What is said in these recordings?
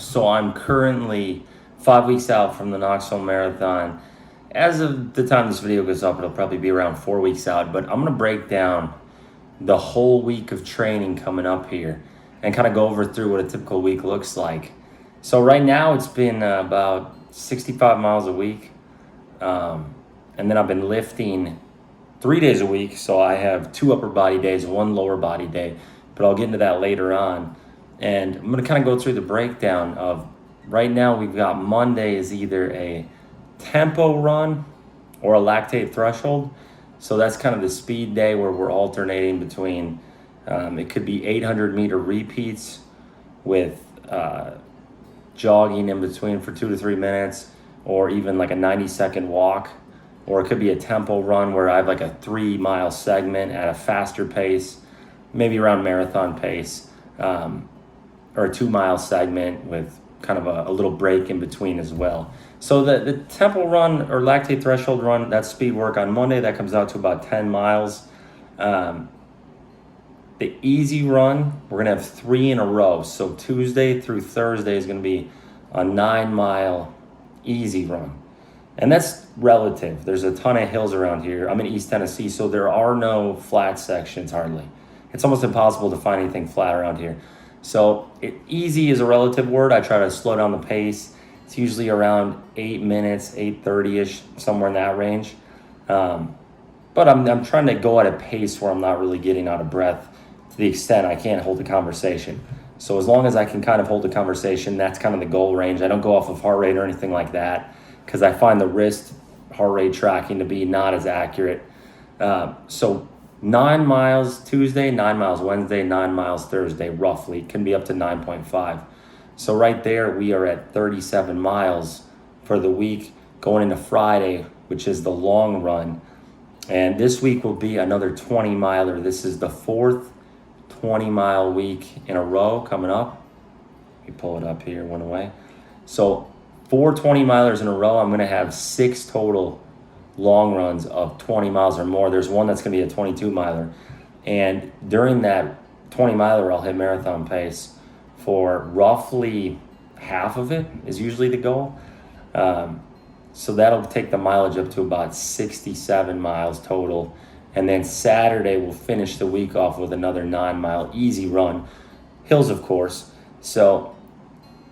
So I'm currently 5 weeks out from the Knoxville Marathon. As of the time this video goes up, it'll probably be around 4 weeks out, but I'm gonna break down the whole week of training coming up here and kind of go over through what a typical week looks like. So right now it's been about 65 miles a week. And then I've been lifting 3 days a week. So I have 2 upper body days, 1 lower body day, but I'll get into that later on. And I'm gonna kind of go through the breakdown of right now. We've got Monday is either a tempo run or a lactate threshold. So that's kind of the speed day where we're alternating between, it could be 800-meter repeats with jogging in between for 2 to 3 minutes, or even like a 90-second walk. Or it could be a tempo run where I have like a 3-mile segment at a faster pace, maybe around marathon pace, or a 2-mile segment with kind of a little break in between as well. So the tempo run or lactate threshold run, that's speed work on Monday. That comes out to about 10 miles. The easy run, we're gonna have 3 in a row. So Tuesday through Thursday is gonna be a 9-mile easy run. And that's relative. There's a ton of hills around here. I'm in East Tennessee, so there are no flat sections hardly. It's almost impossible to find anything flat around here. So easy is a relative word. I try to slow down the pace. It's usually around 8 minutes, 8:30-ish, somewhere in that range. But I'm trying to go at a pace where I'm not really getting out of breath to the extent I can't hold a conversation. So as long as I can kind of hold a conversation, that's kind of the goal range. I don't go off of heart rate or anything like that, because I find the wrist heart rate tracking to be not as accurate. So 9 miles Tuesday, 9 miles Wednesday, 9 miles Thursday, roughly. It can be up to 9.5. So right there, we are at 37 miles for the week going into Friday, which is the long run. And this week will be another 20-miler. This is the 4th 20-mile week in a row coming up. Let me pull it up here, went away. So 4 20-milers in a row. I'm gonna have 6 total long runs of 20 miles or more. There's one that's gonna be a 22-miler. And during that 20-miler, I'll hit marathon pace for roughly half of it is usually the goal. So that'll take the mileage up to about 67 miles total. And then Saturday, we'll finish the week off with another 9-mile easy run. Hills, of course. So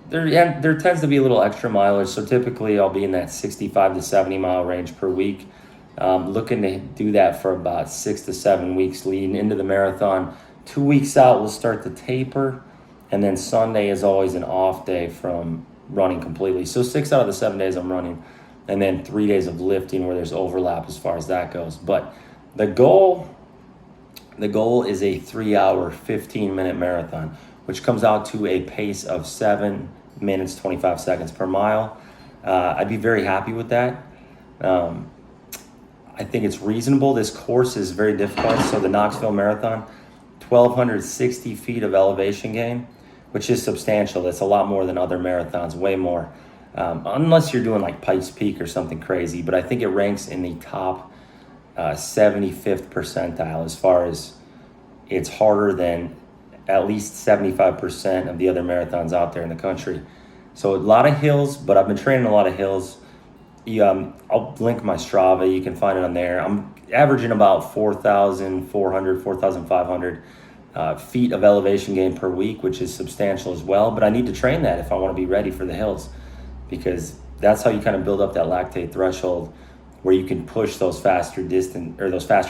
there tends to be a little extra mileage. So typically I'll be in that 65 to 70 mile range per week. Looking to do that for about 6 to 7 weeks leading into the marathon. 2 weeks out, we'll start the taper. And then Sunday is always an off day from running completely. So 6 out of the 7 days I'm running, and then 3 days of lifting where there's overlap as far as that goes. But the goal is a 3-hour, 15-minute marathon, which comes out to a pace of 7 minutes, 25 seconds per mile. I'd be very happy with that. I think it's reasonable. This course is very difficult. So the Knoxville Marathon, 1,260 feet of elevation gain, which is substantial. That's a lot more than other marathons, way more. Unless you're doing like Pikes Peak or something crazy, but I think it ranks in the top 75th percentile as far as it's harder than at least 75% of the other marathons out there in the country. So a lot of hills, but I've been training a lot of hills. I'll link my Strava. You can find it on there. I'm averaging about 4,400, 4,500 feet of elevation gain per week, which is substantial as well. But I need to train that if I want to be ready for the hills, because that's how you kind of build up that lactate threshold, where you can push those faster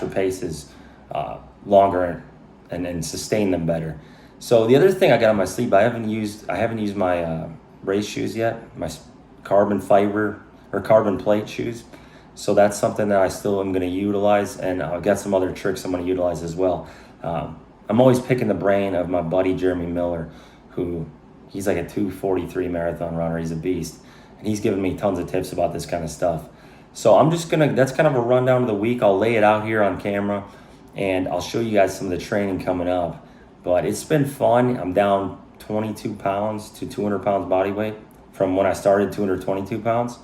paces longer and sustain them better. So the other thing I got on my sleeve, I haven't used my race shoes yet, my carbon fiber or carbon plate shoes. So that's something that I still am going to utilize, and I've got some other tricks I'm going to utilize as well. I'm always picking the brain of my buddy Jeremy Miller, he's like a 2:43 marathon runner. He's a beast, and he's giving me tons of tips about this kind of stuff. So that's kind of a rundown of the week. I'll lay it out here on camera, and I'll show you guys some of the training coming up. But it's been fun. I'm down 22 pounds to 200 pounds body weight from when I started, 222 pounds.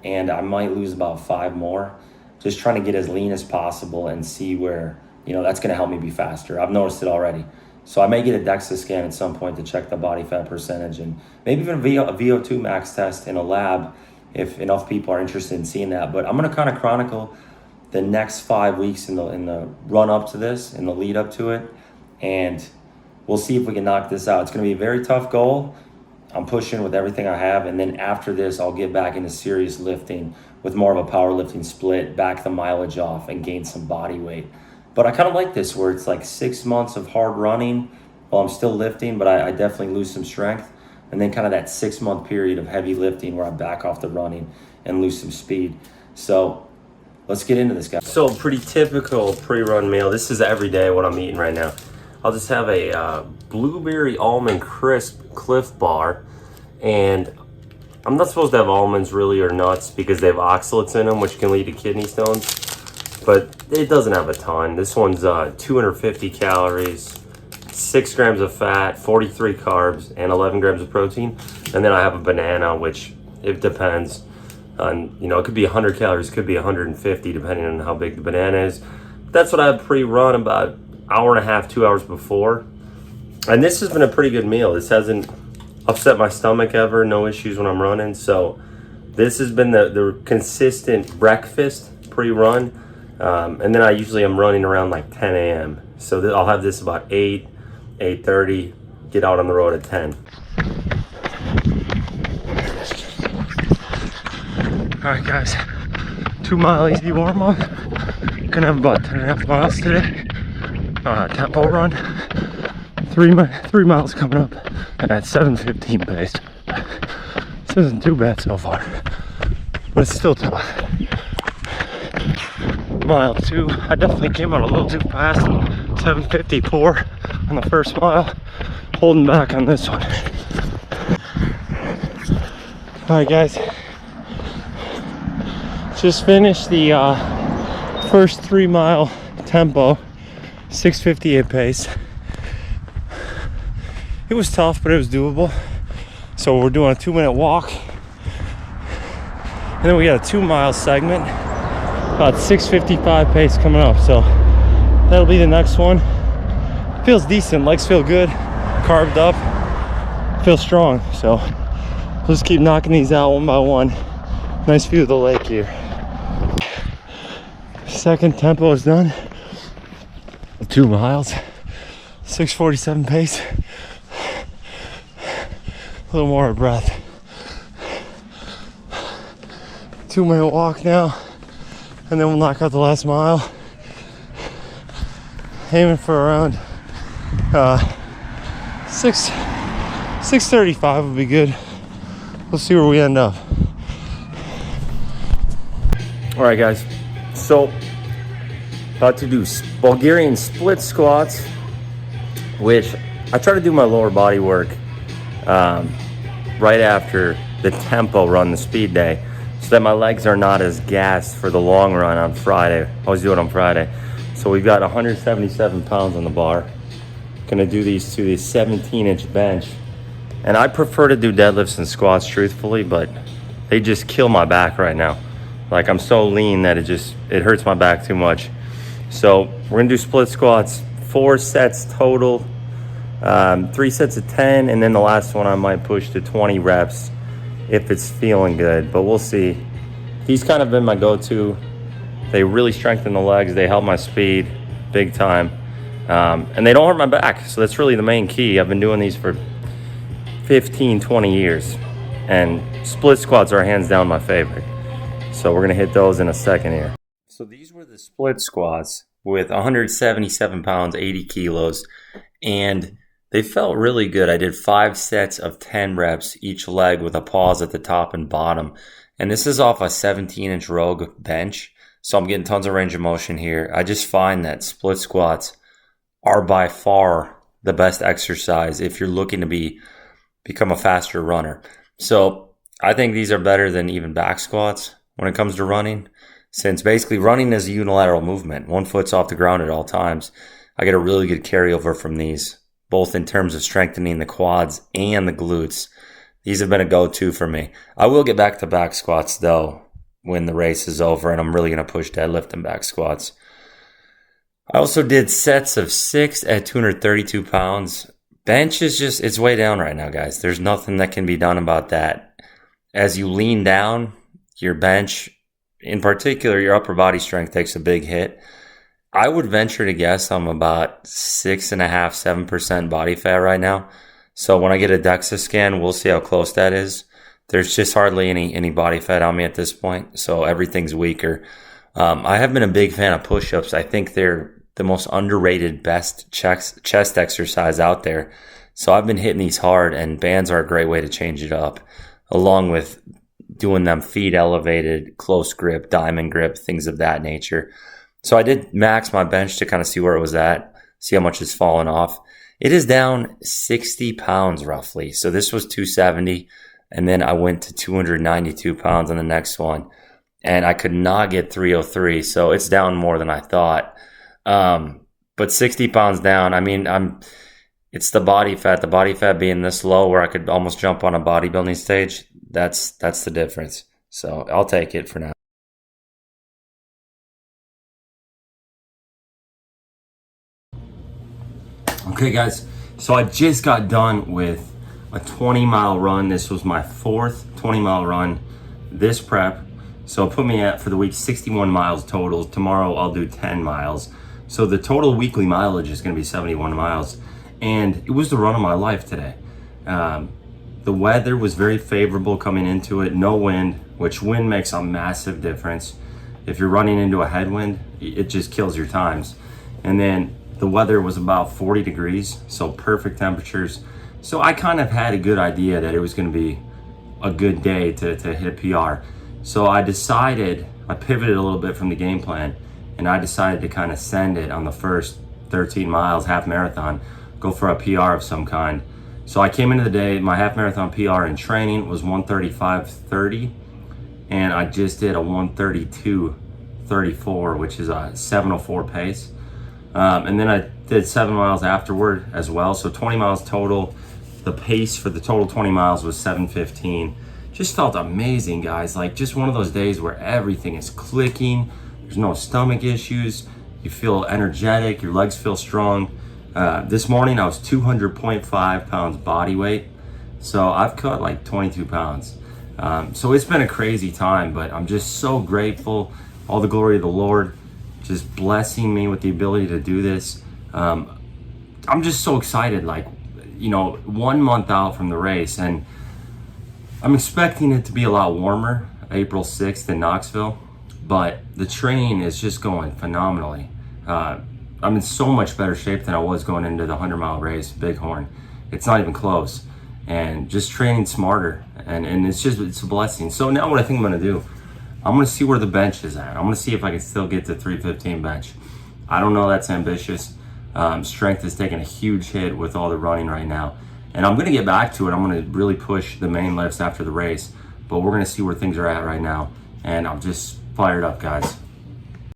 And I might lose about 5 more. Just trying to get as lean as possible and see where, that's going to help me be faster. I've noticed it already. So I may get a DEXA scan at some point to check the body fat percentage, and maybe even a VO2 max test in a lab if enough people are interested in seeing that. But I'm gonna kind of chronicle the next 5 weeks in the run up to this, in the lead up to it, and we'll see if we can knock this out. It's gonna be a very tough goal. I'm pushing with everything I have, and then after this, I'll get back into serious lifting with more of a powerlifting split, back the mileage off, and gain some body weight. But I kind of like this where it's like 6 months of hard running while I'm still lifting, but I definitely lose some strength. And then kind of that 6 month period of heavy lifting where I back off the running and lose some speed. So let's get into this, guys. So pretty typical pre-run meal. This is every day what I'm eating right now. I'll just have a blueberry almond crisp Cliff Bar, and I'm not supposed to have almonds really or nuts because they have oxalates in them, which can lead to kidney stones, but it doesn't have a ton. This one's 250 calories, 6 grams of fat, 43 carbs, and 11 grams of protein. And then I have a banana, which it depends on, you know, it could be 100 calories, could be 150, depending on how big the banana is. That's what I have pre-run about hour and a half, 2 hours before. And this has been a pretty good meal. This hasn't upset my stomach ever, no issues when I'm running. So this has been the consistent breakfast pre-run. And then I usually am running around like 10 a.m. So I'll have this about 8, 8:30, get out on the road at 10. All right, guys, 2 mile easy warm up. Gonna have about 10.5 miles today. Tempo run. 3 miles coming up at 7:15 pace. This isn't too bad so far, but it's still tough. Mile 2, I definitely came out a little too fast. 7:54 on the first mile. Holding back on this one. All right, guys. Just finished the first 3 mile tempo, 6:58 pace. It was tough, but it was doable. So we're doing a 2-minute walk, and then we got a 2 mile segment, about 6:55 pace coming up. So that'll be the next one. Feels decent, legs feel good, carved up, feel strong. So we'll just keep knocking these out one by one. Nice view of the lake here. Second tempo is done. 2 miles, 6:47 pace. A little more of breath. 2-minute walk now, and then we'll knock out the last mile. Aiming for around 6:35 would be good. We'll see where we end up. All right, guys. So about to do Bulgarian split squats, which I try to do my lower body work right after the tempo run, the speed day, so that my legs are not as gassed for the long run on Friday. I always do it on Friday. So we've got 177 pounds on the bar. Gonna do these to the 17-inch bench. And I prefer to do deadlifts and squats, truthfully, but they just kill my back right now. Like, I'm so lean that it hurts my back too much. So we're gonna do split squats, 4 sets total. 3 sets of 10, and then the last one I might push to 20 reps if it's feeling good, but we'll see. These kind of been my go-to. They really strengthen the legs, they help my speed big time, and they don't hurt my back, so that's really the main key. I've been doing these for 15, 20 years, and split squats are hands down my favorite. So we're gonna hit those in a second here. So these were the split squats with 177 pounds, 80 kilos, and they felt really good. I did 5 sets of 10 reps each leg with a pause at the top and bottom. And this is off a 17-inch Rogue bench. So I'm getting tons of range of motion here. I just find that split squats are by far the best exercise if you're looking to become a faster runner. So I think these are better than even back squats when it comes to running, since basically running is a unilateral movement. One foot's off the ground at all times. I get a really good carryover from these, both in terms of strengthening the quads and the glutes. These have been a go-to for me. I will get back to back squats, though, when the race is over, and I'm really going to push deadlift and back squats. I also did sets of 6 at 232 pounds. Bench is just, it's way down right now, guys. There's nothing that can be done about that. As you lean down, your bench, in particular, your upper body strength takes a big hit. I would venture to guess I'm about 6.5%, 7% body fat right now. So when I get a DEXA scan, we'll see how close that is. There's just hardly any body fat on me at this point, so everything's weaker. I have been a big fan of push-ups. I think they're the most underrated, best chest exercise out there. So I've been hitting these hard, and bands are a great way to change it up, along with doing them feet elevated, close grip, diamond grip, things of that nature. So I did max my bench to kind of see where it was at, see how much it's fallen off. It is down 60 pounds roughly. So this was 270, and then I went to 292 pounds on the next one, and I could not get 303. So it's down more than I thought. But 60 pounds down, I mean, it's the body fat being this low where I could almost jump on a bodybuilding stage. That's the difference. So I'll take it for now. Okay, guys, so I just got done with a 20-mile run. This was my 4th 20-mile run this prep. So it put me at, for the week, 61 miles total. Tomorrow I'll do 10 miles. So the total weekly mileage is going to be 71 miles. And it was the run of my life today. The weather was very favorable coming into it. No wind, which wind makes a massive difference. If you're running into a headwind, it just kills your times. And then the weather was about 40 degrees, so perfect temperatures. So I kind of had a good idea that it was going to be a good day to hit PR. So I pivoted a little bit from the game plan, and I decided to kind of send it on the first 13 miles, half marathon, go for a PR of some kind. So I came into the day, my half marathon PR in training was 1:35:30, and I just did a 1:32:34, which is a 7:04 pace. And then I did 7 miles afterward as well. So 20 miles total. The pace for the total 20 miles was 7:15. Just felt amazing, guys. Like just one of those days where everything is clicking. There's no stomach issues. You feel energetic. Your legs feel strong. This morning I was 200.5 pounds body weight. So I've cut like 22 pounds. So it's been a crazy time, but I'm just so grateful. All the glory of the Lord, just blessing me with the ability to do this. I'm just so excited, like, 1 month out from the race, and I'm expecting it to be a lot warmer, April 6th in Knoxville, but the training is just going phenomenally. I'm in so much better shape than I was going into the 100-mile race, Bighorn. It's not even close, and just training smarter, and it's a blessing. So now what I think I'm gonna do, I'm gonna see where the bench is at. I'm gonna see if I can still get to 315 bench. I don't know, that's ambitious. Strength is taking a huge hit with all the running right now. And I'm gonna get back to it. I'm gonna really push the main lifts after the race, but we're gonna see where things are at right now. And I'm just fired up, guys.